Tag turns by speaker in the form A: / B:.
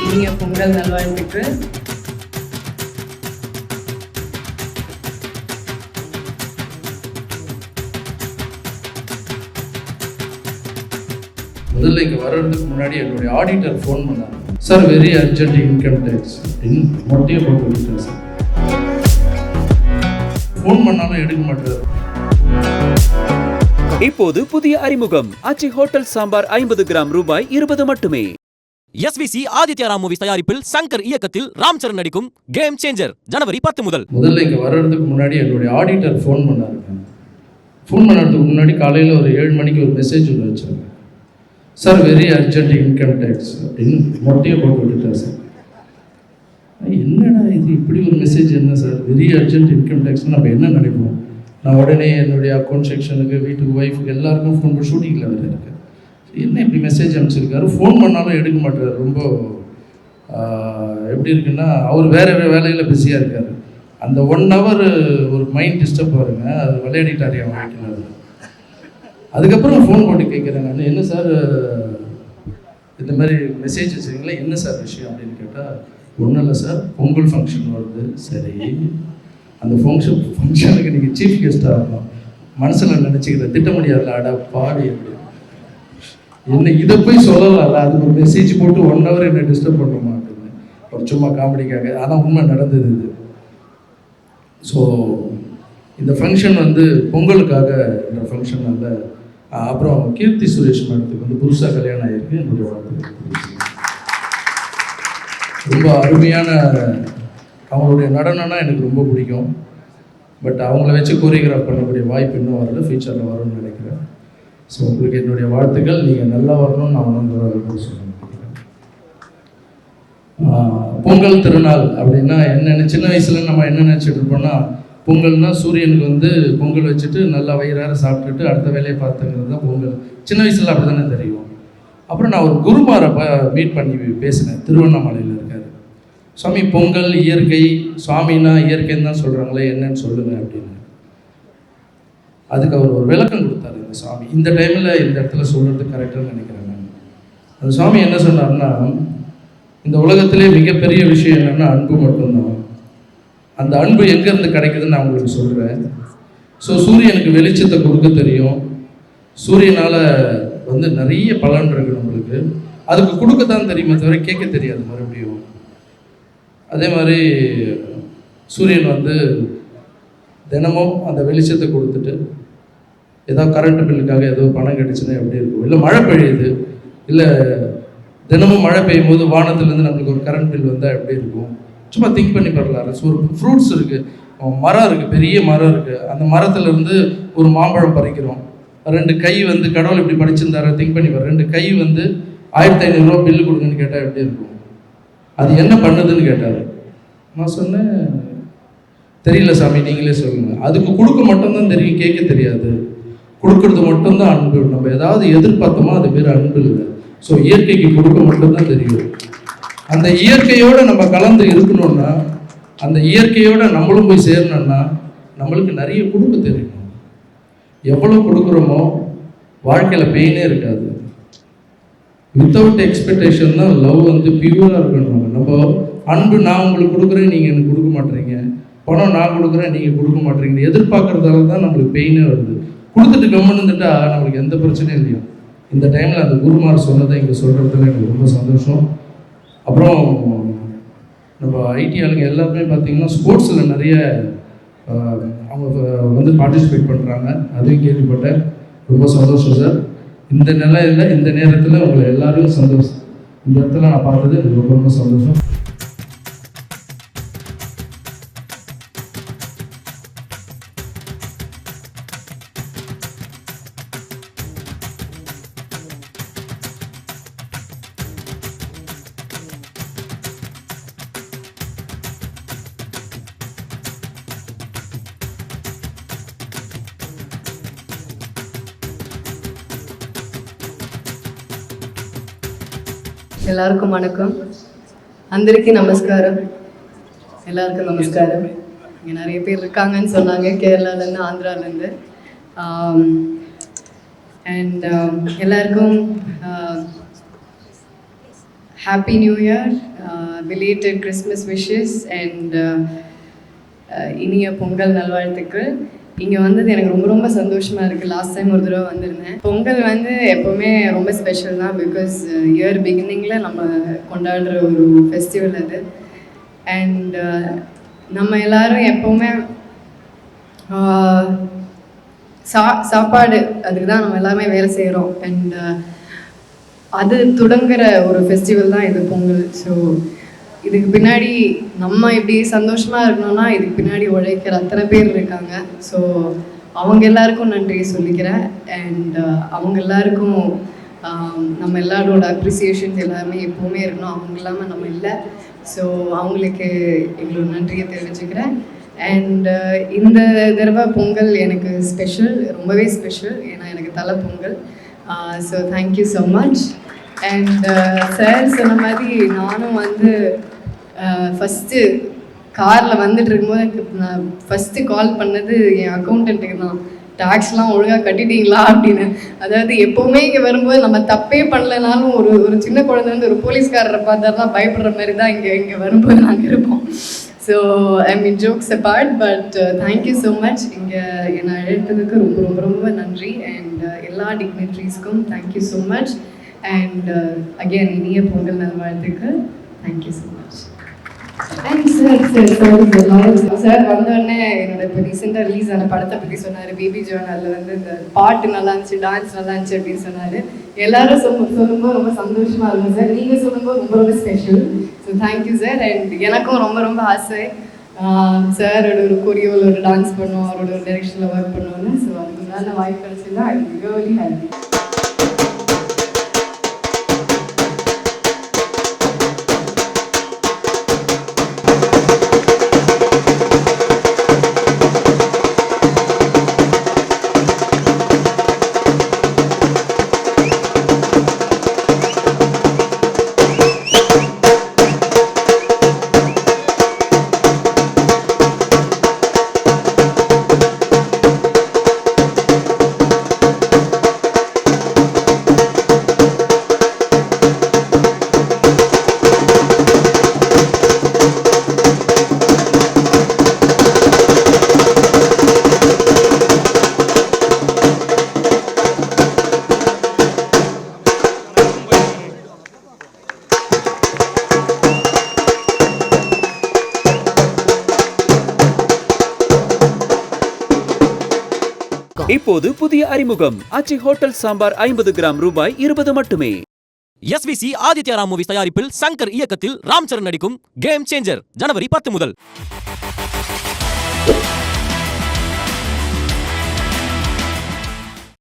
A: இனிய பொங்கல் நல்வாழ்த்துக்கு.
B: முதல்ல இங்கே வர்றதுக்கு முன்னாடி என்னுடைய ஆடிட்டர் ஃபோன் பண்ணாங்க. Sir very urgent income tax அப்படின்னு மொட்டையை போட்டு விட்டுட்டேன் சார். ஃபோன் பண்ணாலும் எடுக்க மாட்டார்.
C: இப்போது புதிய அறிமுகம் ஆச்சி ஹோட்டல் சாம்பார் 50 கிராம் ரூபாய் 20 மட்டுமே.
D: எஸ்விசி ஆதித்யா ராம் மூவிஸ் தயாரிப்பில் சங்கர் இயக்கத்தில் ராம் சரண் நடிக்கும் கேம் சேஞ்சர் ஜனவரி 10 முதல்.
B: முதல்ல இங்கே வர்றதுக்கு முன்னாடி என்னுடைய ஆடிட்டர் ஃபோன் பண்ணாருங்க. ஃபோன் பண்ணுறதுக்கு முன்னாடி காலையில் ஒரு 7 மணிக்கு ஒரு மெசேஜ் ஒன்று வச்சாங்க. Sir very urgent income tax அப்படின்னு மொட்டையை போட்டு விட்டுட்டேன் சார். என்னடா இது இப்படி ஒரு மெசேஜ் என்ன sir, very urgent income tax நம்ம என்ன நினைப்போம். நான் உடனே என்னுடைய அக்கௌண்ட் செக்ஷனுக்கு வீட்டுக்கு ஒய்ஃபுக்கு எல்லாருக்கும் ஃபோன் பண்ணி ஷூட்டிங்கில் வேறு இருக்குது. என்ன இப்படி மெசேஜ் அனுப்பிச்சிருக்காரு, ஃபோன் பண்ணாலும் எடுக்க மாட்டார். ரொம்ப எப்படி இருக்குன்னா அவர் வேறு வேலையில் பிஸியாக இருக்கார். அந்த 1 hour ஒரு மைண்ட் டிஸ்டர்ப் வருங்க, அது விளையாடிட்டாரு அவன் வீட்டில். அதுக்கப்புறம் ஃபோன் போட்டு கேட்குறேன் நான், என்ன சார் இந்த மாதிரி மெசேஜ் வச்சுருக்கீங்களா, என்ன சார் விஷயம் அப்படின்னு கேட்டால், ஒன்றும் இல்லை சார் பொங்கல் ஃபங்க்ஷன் வருது. சரி, அந்த ஃபங்க்ஷனுக்கு நீங்கள் சீஃப் கெஸ்ட்டாக இருக்கணும், மனசில் நினச்சிக்கிற திட்ட முடியாதுல்ல, அடா பாடி எப்படி என்ன இதை போய் சொல்லலாம்ல, அது ஒரு மெசேஜ் போட்டு 1 hour என்னை டிஸ்டர்ப் பண்ணுமா அப்படின்னு ஒரு சும்மா காமெடிக்காக. ஆனால் உண்மை நடந்தது இது. ஸோ இந்த ஃபங்க்ஷன் வந்து பொங்கலுக்காக இந்த ஃபங்க்ஷன் அல்ல. அப்புறம் கீர்த்தி சுரேஷ் மேடத்துக்கு வந்து புதுசாக கல்யாணம் ஆகிருக்கு. என்னுடைய வாழ்த்து. ரொம்ப அருமையான அவங்களுடைய நடனம்னா எனக்கு ரொம்ப பிடிக்கும். பட் அவங்கள வச்சு கோரியோகிராஃப் பண்ணக்கூடிய வாய்ப்பு இன்னும் வரல, ஃபியூச்சரில் வரும்னு நினைக்கிறேன். ஸோ உங்களுக்கு என்னுடைய வாழ்த்துக்கள். நீங்கள் நல்லா வரணும்னு நான் வந்து சொல்லுவேன். பொங்கல் திருநாள் அப்படின்னா என்ன, சின்ன வயசில் நம்ம என்ன நினச்சிட்டு இருப்போம்னா, பொங்கல்னா சூரியனுக்கு வந்து பொங்கல் வச்சுட்டு நல்லா வயிறார சாப்பிட்டுட்டு அடுத்த வேலையை பார்த்துங்கிறது தான் பொங்கல். சின்ன வயசில் அப்படி தானே தெரியும். அப்புறம் நான் ஒரு குருமாரை மீட் பண்ணி பேசினேன். திருவண்ணாமலையில் இருக்கார். சுவாமி பொங்கல் இயற்கை, சுவாமின்னா இயற்கைன்னு தான் சொல்கிறாங்களே, என்னன்னு சொல்லுங்கள் அப்படின்னு. அதுக்கு அவர் ஒரு விளக்கம் கொடுத்தாரு இந்த சுவாமி. இந்த டைமில் இந்த இடத்துல சொல்கிறது கரெக்டாக நினைக்கிறேன் நான். அந்த சுவாமி என்ன சொன்னார்னா, இந்த உலகத்திலே மிகப்பெரிய விஷயம் என்னென்னா அன்பு மட்டும்தான். அந்த அன்பு எங்கேருந்து கிடைக்குதுன்னு நான் உங்களுக்கு சொல்கிறேன். ஸோ சூரியனுக்கு வெளிச்சத்தை கொடுக்க தெரியும். சூரியனால் வந்து நிறைய பலன் இருக்குது நம்மளுக்கு. அதுக்கு கொடுக்கத்தான் தெரியுமே தவிர கேட்க தெரியாது மறுபடியும். அதே மாதிரி சூரியன் வந்து தினமும் அந்த வெளிச்சத்தை கொடுத்துட்டு ஏதோ கரண்ட் பில்லுக்காக ஏதோ பணம் கிடைச்சுன்னா எப்படி இருக்கும், இல்லை மழை பெய்யுது, இல்லை தினமும் மழை பெய்யும் போது வானத்துலேருந்து நம்மளுக்கு ஒரு கரண்ட் பில் வந்தால் எப்படி இருக்கும். சும்மா திங்க் பண்ணி பாருலாம். ஒரு ஃப்ரூட்ஸ் இருக்குது, மரம் இருக்குது, பெரிய மரம் இருக்குது. அந்த மரத்துலேருந்து ஒரு மாம்பழம் பறிக்கிறோம். 2 கை வந்து கடவுள் இப்படி படிச்சிருந்தாரு, திங்க் பண்ணி பாரு. 2 கை வந்து 1500 ரூபா பில்லு கொடுங்கன்னு கேட்டால் எப்படி இருக்கும். அது என்ன பண்ணுதுன்னு கேட்டார். நான் சொன்னேன், தெரியல சாமி நீங்களே சொல்லுங்கள். அதுக்கு கொடுக்க மட்டும்தான் தெரியும், கேட்க தெரியாது. கொடுக்கறது மட்டும்தான் அன்பு. நம்ம ஏதாவது எதிர்பார்த்தோமா அது பேர் அன்பு இல்லை. ஸோ இயற்கைக்கு கொடுக்க மட்டும்தான் தெரியும். அந்த இயற்கையோடு நம்ம கலந்து இருக்கணும்னா, அந்த இயற்கையோடு நம்மளும் போய் சேரணும்னா நம்மளுக்கு நிறைய கொடுக்க தெரியணும். எவ்வளோ கொடுக்குறோமோ வாழ்க்கையில் பெயினே இருக்காது. வித்தவுட் எக்ஸ்பெக்டேஷன் தான் லவ் வந்து பியூராக இருக்கணும். நம்ம அன்பு நான் உங்களுக்கு கொடுக்குறேன், நீங்கள் எனக்கு கொடுக்க மாட்டேறீங்க. பணம் நான் கொடுக்குறேன், நீங்கள் கொடுக்க மாட்டேறீங்க. எதிர்பார்க்கறதால தான் நம்மளுக்கு பெயினே வருது. கொடுத்துட்டு கம்முன்னு இருந்துட்டா நம்மளுக்கு எந்த பிரச்சனையும் இல்லையோ. இந்த டைமில் அந்த குருமார் சொன்னதை இங்கே சொல்கிறதுல எனக்கு ரொம்ப சந்தோஷம். அப்புறம் நம்ம ஐடி ஆளுங்க எல்லாருமே பார்த்திங்கன்னா ஸ்போர்ட்ஸில் நிறைய அவங்க வந்து பார்ட்டிசிபேட் பண்ணுறாங்க. அதையும் கேள்விப்பட்டேன். ரொம்ப சந்தோஷம் சார். இந்த நிலையில் இந்த நேரத்தில் உங்களை எல்லாரும் சந்தோஷம் இந்த இடத்துல நான் பார்த்தது எனக்கு ரொம்ப ரொம்ப சந்தோஷம்.
A: எல்லாருக்கும் வணக்கம். అందరికీ நமஸ்காரம். எல்லாருக்கும் நமஸ்காரம். இங்கே நிறைய பேர் இருக்காங்கன்னு சொன்னாங்க, கேரளாலேருந்து ஆந்திராலேருந்து. அண்ட் எல்லாருக்கும் happy new year. belated Christmas wishes and இனிய பொங்கல் நல்வாழ்த்துக்கள். இங்கே வந்தது எனக்கு ரொம்ப ரொம்ப சந்தோஷமாக இருக்குது. லாஸ்ட் டைம் ஒரு தடவை வந்திருந்தேன். பொங்கல் வந்து எப்போவுமே ரொம்ப ஸ்பெஷல் தான். பிகாஸ் இயர் பிகினிங்கில் நம்ம கொண்டாடுற ஒரு ஃபெஸ்டிவல் அது. அண்ட் நம்ம எல்லோரும் எப்போவுமே சாப்பாடு அதுக்கு தான் நம்ம எல்லாருமே வேலை செய்கிறோம். அண்ட் அது தொடங்குற ஒரு ஃபெஸ்டிவல் தான் இது பொங்கல். ஸோ இதுக்கு பின்னாடி நம்ம இப்படி சந்தோஷமாக இருக்கணும்னா இதுக்கு பின்னாடி உழைக்கிற அத்தனை பேர் இருக்காங்க. ஸோ அவங்க எல்லாருக்கும் நன்றி சொல்லிக்கிறேன். அண்ட் அவங்க எல்லாருக்கும் நம்ம எல்லாரோட அப்ரிசியேஷன்ஸ் எல்லாருமே எப்போவுமே இருக்கணும். அவங்க இல்லாமல் நம்ம இல்லை. ஸோ அவங்களுக்கு எங்களோட நன்றியை தெரிவிச்சுக்கிறேன். அண்ட் இந்த தடவை பொங்கல் எனக்கு ஸ்பெஷல், ரொம்பவே ஸ்பெஷல். ஏன்னா எனக்கு தலை Pongal. So thank you so much. And sir சொன்ன மாதிரி நானும் வந்து ஃபஸ்ட்டு காரில் வந்துட்டு இருக்கும்போது நான் ஃபஸ்ட்டு கால் பண்ணது என் அக்கௌண்டண்ட்டுக்கு தான். டேக்ஸ்லாம் ஒழுங்காக கட்டிட்டீங்களா அப்படின்னு. அதாவது எப்போவுமே இங்கே வரும்போது நம்ம தப்பே பண்ணலைனாலும் ஒரு சின்ன குழந்தை வந்து ஒரு போலீஸ்காரரை பார்த்தாருன்னா பயப்படுற மாதிரி தான் இங்கே வரும்போது நாங்கள் இருப்போம். So I mean jokes apart, but thank you so much. இங்கே என்னை அழைத்ததுக்கு ரொம்ப ரொம்ப ரொம்ப நன்றி. அண்ட் எல்லா டிக்னிட்ரிஸ்க்கும் thank you so much. And again இனிய பொங்கல் நல்வாழ்த்துக்கள். Thank you so much. And sir வந்தோடனே என்னோட இப்போ ரீசெண்டாக ரிலீஸ் ஆன படத்தை பற்றி சொன்னார். Baby John. அதில் வந்து இந்த பாட்டு நல்லா இருந்துச்சு, டான்ஸ் நல்லா இருந்துச்சு அப்படின்னு சொன்னார். எல்லாரும் சொல்லும்போது ரொம்ப சந்தோஷமாக இருக்கும் சார். நீங்கள் சொல்லும்போது ரொம்ப ரொம்ப special. So thank you sir. And எனக்கும் ரொம்ப ரொம்ப ஆசை சாரோட ஒரு கொரியோவில் ஒரு டான்ஸ் பண்ணுவோம், அவரோட ஒரு டைரெக்ஷனில் ஒர்க் பண்ணுவோன்னு. ஸோ அதுக்கு நல்ல வாய்ப்பு கிடைச்சதா ஐ எம் ரியலி ஹாப்பி.
C: இப்போது புதிய அறிமுகம் ஆச்சி ஹோட்டல் சாம்பார் 50 கிராம் ரூபாய் 20 மட்டுமே.
D: SVC ஆதித்யா ராம் மூவிஸ் தயாரிப்பில் சங்கர் இயக்கத்தில் ராம் சரண் நடிக்கும் கேம் சேஞ்சர் ஜனவரி 10 முதல்.